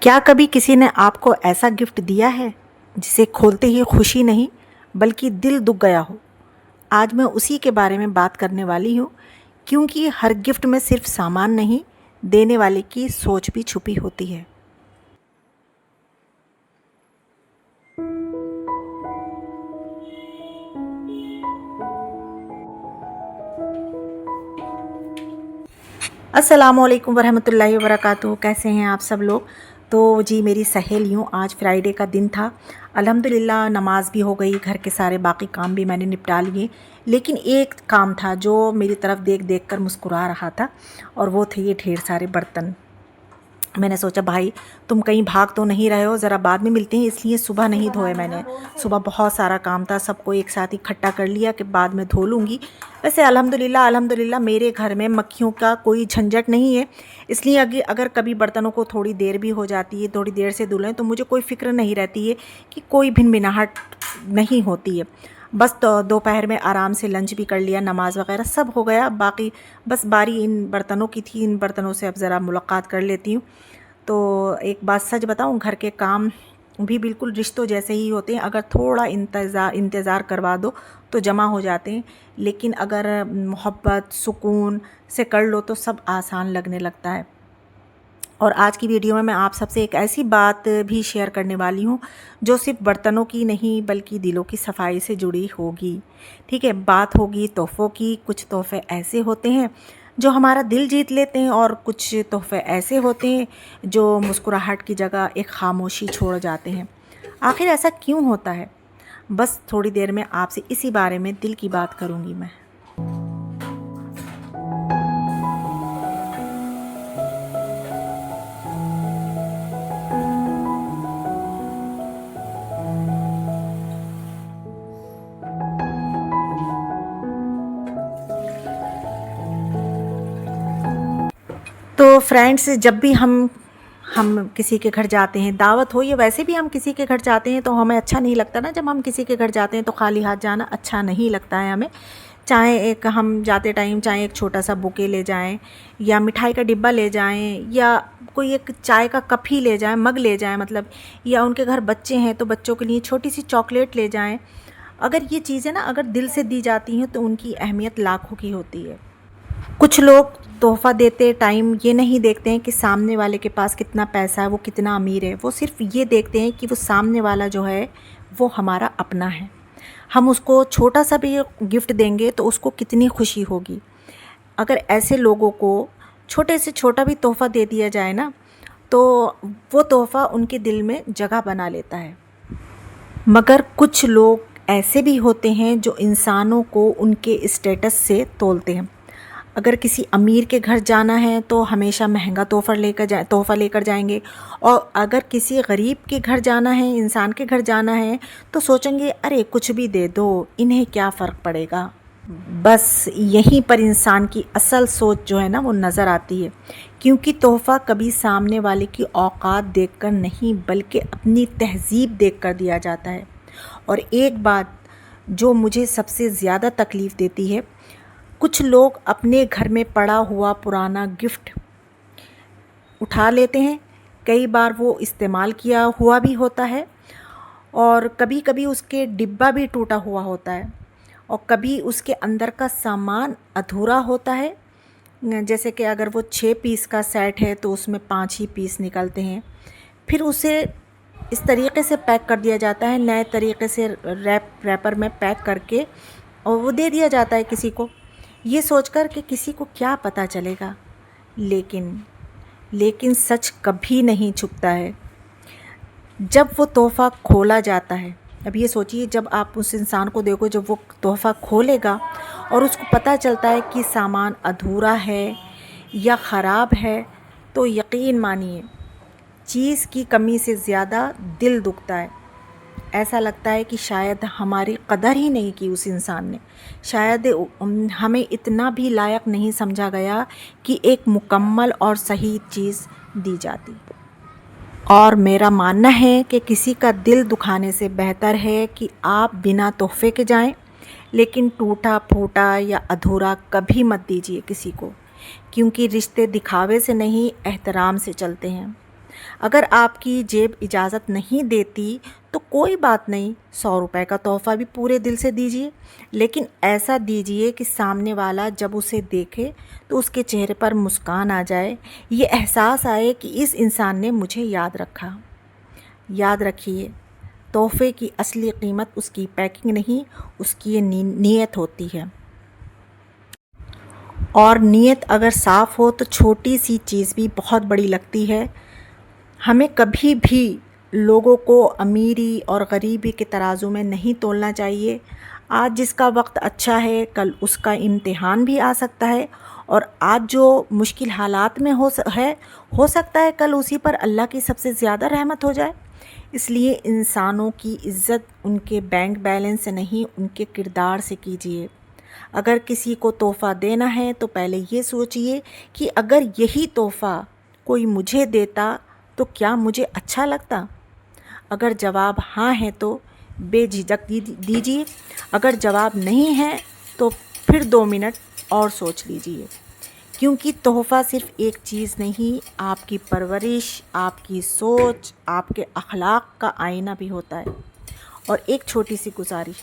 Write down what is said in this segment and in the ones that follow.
क्या कभी किसी ने आपको ऐसा गिफ्ट दिया है जिसे खोलते ही खुशी नहीं बल्कि दिल दुख गया हो? आज मैं उसी के बारे में बात करने वाली हूँ, क्योंकि हर गिफ्ट में सिर्फ सामान नहीं, देने वाले की सोच भी छुपी होती है। अस्सलामुअलैकुम वरहमतुल्लाहि वबरकातुहू। कैसे हैं आप सब लोग? तो जी, मेरी सहेलियों, आज फ्राइडे का दिन था। अल्हम्दुलिल्लाह नमाज भी हो गई, घर के सारे बाकी काम भी मैंने निपटा लिए। लेकिन एक काम था जो मेरी तरफ देख देख कर मुस्कुरा रहा था, और वो थे ये ढेर सारे बर्तन। मैंने सोचा भाई, तुम कहीं भाग तो नहीं रहे हो, ज़रा बाद में मिलते हैं, इसलिए सुबह नहीं धोए मैंने। सुबह बहुत सारा काम था, सबको एक साथ इकट्ठा कर लिया कि बाद में धो लूँगी। वैसे अल्हम्दुलिल्लाह मेरे घर में मक्खियों का कोई झंझट नहीं है, इसलिए अगर कभी बर्तनों को थोड़ी देर भी हो जाती है, थोड़ी देर से धुलें, तो मुझे कोई फ़िक्र नहीं रहती है कि कोई भिनभिनाहट नहीं होती है। बस तो दोपहर में आराम से लंच भी कर लिया, नमाज़ वगैरह सब हो गया। बाकी बस बारी इन बर्तनों की थी, इन बर्तनों से अब ज़रा मुलाकात कर लेती हूँ। तो एक बात सच बताऊँ, घर के काम भी बिल्कुल रिश्तों जैसे ही होते हैं। अगर थोड़ा इंतज़ार करवा दो तो जमा हो जाते हैं, लेकिन अगर मोहब्बत सुकून से कर लो तो सब आसान लगने लगता है। और आज की वीडियो में मैं आप सबसे एक ऐसी बात भी शेयर करने वाली हूँ जो सिर्फ बर्तनों की नहीं बल्कि दिलों की सफाई से जुड़ी होगी। ठीक है, बात होगी तोहफ़ों की। कुछ तोहफ़े ऐसे होते हैं जो हमारा दिल जीत लेते हैं, और कुछ तोहफ़े ऐसे होते हैं जो मुस्कुराहट की जगह एक खामोशी छोड़ जाते हैं। आखिर ऐसा क्यों होता है? बस थोड़ी देर में आपसे इसी बारे में दिल की बात करूँगी मैं। तो फ्रेंड्स, जब भी हम किसी के घर जाते हैं, दावत हो या वैसे भी हम किसी के घर जाते हैं, तो हमें अच्छा नहीं लगता ना। जब हम किसी के घर जाते हैं तो खाली हाथ जाना अच्छा नहीं लगता है हमें। चाहे एक हम जाते टाइम चाहे एक छोटा सा बुके ले जाएं, या मिठाई का डिब्बा ले जाएं, या कोई एक चाय का कप ही ले जाएं, मग ले जाएं मतलब, या उनके घर बच्चे हैं तो बच्चों के लिए छोटी सी चॉकलेट ले जाएं। अगर ये चीज़ें ना अगर दिल से दी जाती हैं तो उनकी अहमियत लाखों की होती है। कुछ लोग तोहफ़ा देते टाइम ये नहीं देखते हैं कि सामने वाले के पास कितना पैसा है, वो कितना अमीर है। वो सिर्फ ये देखते हैं कि वो सामने वाला जो है वो हमारा अपना है। हम उसको छोटा सा भी गिफ्ट देंगे तो उसको कितनी खुशी होगी। अगर ऐसे लोगों को छोटे से छोटा भी तोहफ़ा दे दिया जाए ना, तो वो तोहफ़ा उनके दिल में जगह बना लेता है। मगर कुछ लोग ऐसे भी होते हैं जो इंसानों को उनके स्टेटस से तोलते हैं। अगर किसी अमीर के घर जाना है तो हमेशा महंगा तोहफ़ा लेकर जाएंगे, और अगर किसी गरीब के घर जाना है, इंसान के घर जाना है, तो सोचेंगे अरे कुछ भी दे दो, इन्हें क्या फ़र्क पड़ेगा। बस यहीं पर इंसान की असल सोच जो है ना वो नज़र आती है, क्योंकि तोहफ़ा कभी सामने वाले की औकात देखकर नहीं बल्कि अपनी तहज़ीब देखकर दिया जाता है। और एक बात जो मुझे सबसे ज़्यादा तकलीफ़ देती है, कुछ लोग अपने घर में पड़ा हुआ पुराना गिफ्ट उठा लेते हैं। कई बार वो इस्तेमाल किया हुआ भी होता है, और कभी कभी उसके डिब्बा भी टूटा हुआ होता है, और कभी उसके अंदर का सामान अधूरा होता है। जैसे कि अगर वो 6 पीस का सेट है तो उसमें 5 ही पीस निकलते हैं। फिर उसे इस तरीके से पैक कर दिया जाता है, नए तरीके से रैपर में पैक करके, और वो दे दिया जाता है किसी को, ये सोचकर कि किसी को क्या पता चलेगा। लेकिन सच कभी नहीं छुपता है जब वो तोहफ़ा खोला जाता है। अब ये सोचिए, जब आप उस इंसान को देखो जब वो तोहफ़ा खोलेगा और उसको पता चलता है कि सामान अधूरा है या ख़राब है, तो यकीन मानिए चीज़ की कमी से ज़्यादा दिल दुखता है। ऐसा लगता है कि शायद हमारी कदर ही नहीं की उस इंसान ने, शायद हमें इतना भी लायक नहीं समझा गया कि एक मुकम्मल और सही चीज़ दी जाती। और मेरा मानना है कि किसी का दिल दुखाने से बेहतर है कि आप बिना तोहफ़े के जाएं, लेकिन टूटा फूटा या अधूरा कभी मत दीजिए किसी को, क्योंकि रिश्ते दिखावे से नहीं एहतराम से चलते हैं। अगर आपकी जेब इजाज़त नहीं देती तो कोई बात नहीं, 100 रुपए का तोहफ़ा भी पूरे दिल से दीजिए, लेकिन ऐसा दीजिए कि सामने वाला जब उसे देखे तो उसके चेहरे पर मुस्कान आ जाए, ये एहसास आए कि इस इंसान ने मुझे याद रखा। याद रखिए, तोहफ़े की असली कीमत उसकी पैकिंग नहीं, उसकी ये नीयत होती है। और नीयत अगर साफ़ हो तो छोटी सी चीज़ भी बहुत बड़ी लगती है। हमें कभी भी लोगों को अमीरी और गरीबी के तराजू में नहीं तोलना चाहिए। आज जिसका वक्त अच्छा है, कल उसका इम्तिहान भी आ सकता है, और आज जो मुश्किल हालात में हो सकता है कल उसी पर अल्लाह की सबसे ज़्यादा रहमत हो जाए। इसलिए इंसानों की इज़्ज़त उनके बैंक बैलेंस से नहीं, उनके किरदार से कीजिए। अगर किसी को तोहफ़ा देना है तो पहले ये सोचिए कि अगर यही तोहफ़ा कोई मुझे देता तो क्या मुझे अच्छा लगता। अगर जवाब हाँ है तो बेझिझक दीजिए, अगर जवाब नहीं है तो फिर 2 मिनट और सोच लीजिए, क्योंकि तोहफ़ा सिर्फ़ एक चीज़ नहीं, आपकी परवरिश, आपकी सोच, आपके अखलाक का आईना भी होता है। और एक छोटी सी गुजारिश,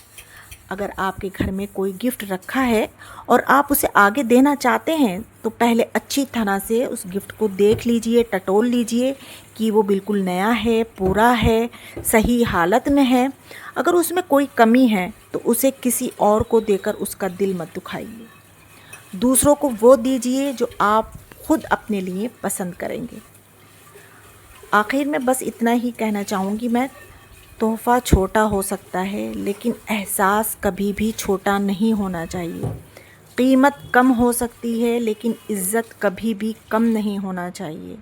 अगर आपके घर में कोई गिफ्ट रखा है और आप उसे आगे देना चाहते हैं तो पहले अच्छी तरह से उस गिफ्ट को देख लीजिए, टटोल लीजिए कि वो बिल्कुल नया है, पूरा है, सही हालत में है। अगर उसमें कोई कमी है तो उसे किसी और को देकर उसका दिल मत दुखाइए। दूसरों को वो दीजिए जो आप खुद अपने लिए पसंद करेंगे। आखिर में बस इतना ही कहना चाहूँगी मैं, तोहफ़ा छोटा हो सकता है लेकिन एहसास कभी भी छोटा नहीं होना चाहिए। कीमत कम हो सकती है लेकिन इज़्ज़त कभी भी कम नहीं होना चाहिए।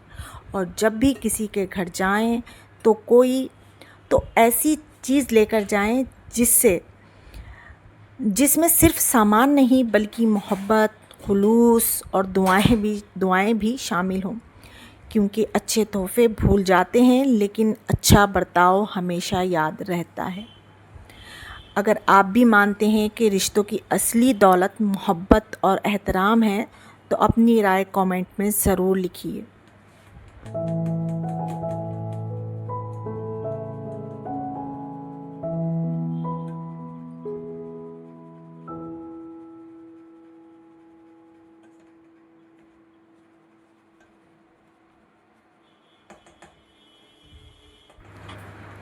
और जब भी किसी के घर जाएं तो ऐसी चीज़ लेकर जाएं जिसमें सिर्फ़ सामान नहीं बल्कि मोहब्बत, खुलूस और दुआएं भी शामिल हों। क्योंकि अच्छे तोहफ़े भूल जाते हैं लेकिन अच्छा बर्ताव हमेशा याद रहता है। अगर आप भी मानते हैं कि रिश्तों की असली दौलत मोहब्बत और एहतराम है तो अपनी राय कमेंट में ज़रूर लिखिए।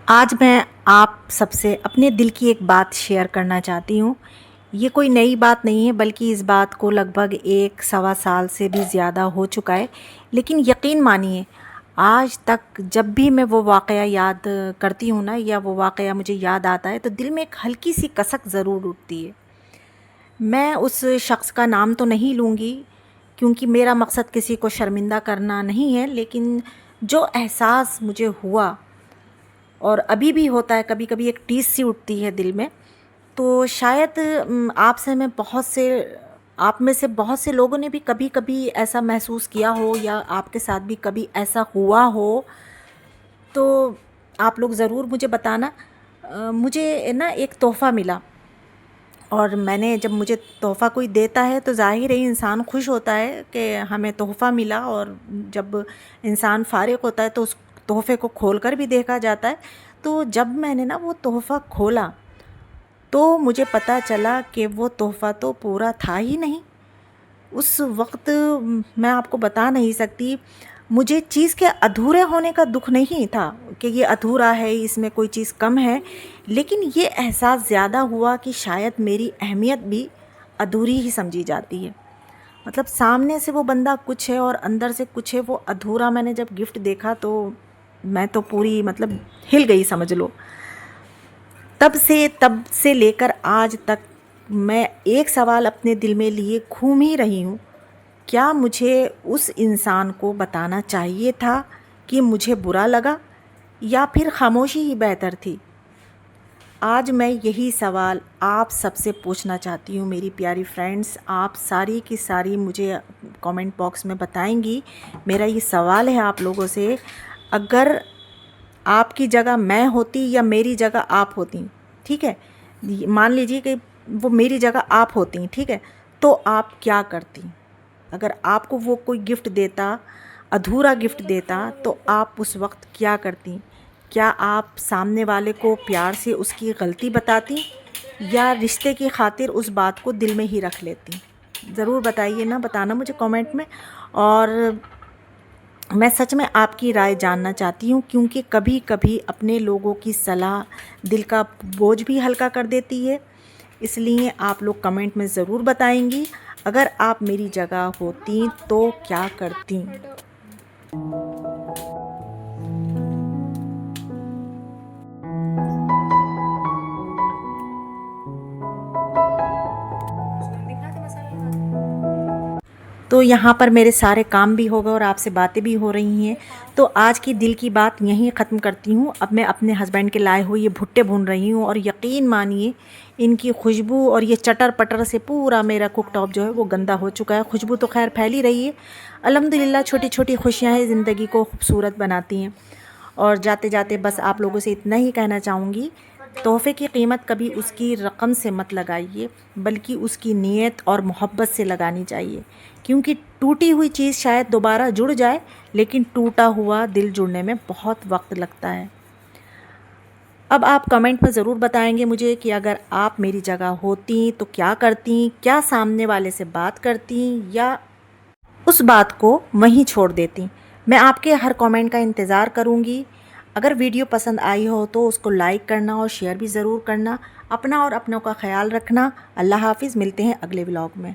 आज मैं आप सबसे अपने दिल की एक बात शेयर करना चाहती हूँ। ये कोई नई बात नहीं है, बल्कि इस बात को लगभग 1-1.25 साल से भी ज़्यादा हो चुका है। लेकिन यकीन मानिए, आज तक जब भी मैं वो वाक़या याद करती हूँ ना, या वो वाक़या मुझे याद आता है तो दिल में एक हल्की सी कसक ज़रूर उठती है। मैं उस शख़्स का नाम तो नहीं लूँगी, क्योंकि मेरा मकसद किसी को शर्मिंदा करना नहीं है, लेकिन जो एहसास मुझे हुआ और अभी भी होता है, कभी कभी एक टीस सी उठती है दिल में। तो शायद आप में से बहुत से लोगों ने भी कभी कभी ऐसा महसूस किया हो, या आपके साथ भी कभी ऐसा हुआ हो, तो आप लोग ज़रूर मुझे बताना। मुझे ना एक तोहफ़ा मिला, और मैंने जब मुझे तोहफ़ा कोई देता है तो ज़ाहिर है इंसान खुश होता है कि हमें तोहफ़ा मिला, और जब इंसान फ़ारिग होता है तो उस तोहफ़े को खोल कर भी देखा जाता है। तो जब मैंने ना वो तोहफ़ा खोला तो मुझे पता चला कि वो तोहफ़ा तो पूरा था ही नहीं। उस वक़्त मैं आपको बता नहीं सकती, मुझे चीज़ के अधूरे होने का दुःख नहीं था कि ये अधूरा है, इसमें कोई चीज़ कम है, लेकिन ये एहसास ज़्यादा हुआ कि शायद मेरी अहमियत भी अधूरी ही समझी जाती है। मतलब सामने से वो बंदा कुछ है और अंदर से कुछ है, वो अधूरा मैंने जब गिफ्ट देखा तो मैं तो पूरी मतलब हिल गई समझ लो। तब से लेकर आज तक मैं एक सवाल अपने दिल में लिए घूम ही रही हूँ, क्या मुझे उस इंसान को बताना चाहिए था कि मुझे बुरा लगा, या फिर खामोशी ही बेहतर थी। आज मैं यही सवाल आप सबसे पूछना चाहती हूँ मेरी प्यारी फ्रेंड्स। आप सारी की सारी मुझे कमेंट बॉक्स में बताएंगी। मेरा ये सवाल है आप लोगों से, अगर आपकी जगह मैं होती या मेरी जगह आप होती, ठीक है, मान लीजिए कि वो मेरी जगह आप होती, ठीक है, तो आप क्या करती? अगर आपको वो कोई गिफ्ट देता, अधूरा गिफ्ट देता तो आप उस वक्त क्या करती? क्या आप सामने वाले को प्यार से उसकी गलती बताती या रिश्ते की खातिर उस बात को दिल में ही रख लेती? ज़रूर बताइए ना, बताना मुझे कमेंट में। और मैं सच में आपकी राय जानना चाहती हूँ, क्योंकि कभी कभी अपने लोगों की सलाह दिल का बोझ भी हल्का कर देती है। इसलिए आप लोग कमेंट में ज़रूर बताएंगी, अगर आप मेरी जगह होती तो क्या करती। तो यहाँ पर मेरे सारे काम भी हो गए और आपसे बातें भी हो रही हैं। तो आज की दिल की बात यहीं ख़त्म करती हूँ। अब मैं अपने हस्बैंड के लाए हुए ये भुट्टे भून रही हूँ और यकीन मानिए इनकी खुशबू और ये चटर पटर से पूरा मेरा कुक टॉप जो है वो गंदा हो चुका है। खुशबू तो खैर फैल ही रही है। अल्हम्दुलिल्लाह छोटी छोटी खुशियाँ हैं, ज़िंदगी को खूबसूरत बनाती हैं। और जाते जाते बस आप लोगों से इतना ही कहना चाहूँगी, तोहफ़े की कीमत कभी उसकी रकम से मत लगाइए, बल्कि उसकी नीयत और मोहब्बत से लगानी चाहिए। क्योंकि टूटी हुई चीज़ शायद दोबारा जुड़ जाए, लेकिन टूटा हुआ दिल जुड़ने में बहुत वक्त लगता है। अब आप कमेंट में ज़रूर बताएंगे मुझे कि अगर आप मेरी जगह होती तो क्या करती? क्या सामने वाले से बात करती या उस बात को वहीं छोड़ देती? मैं आपके हर कमेंट का इंतज़ार करूँगी। अगर वीडियो पसंद आई हो तो उसको लाइक करना और शेयर भी ज़रूर करना। अपना और अपनों का ख्याल रखना। अल्लाह हाफ़िज़। मिलते हैं अगले व्लॉग में।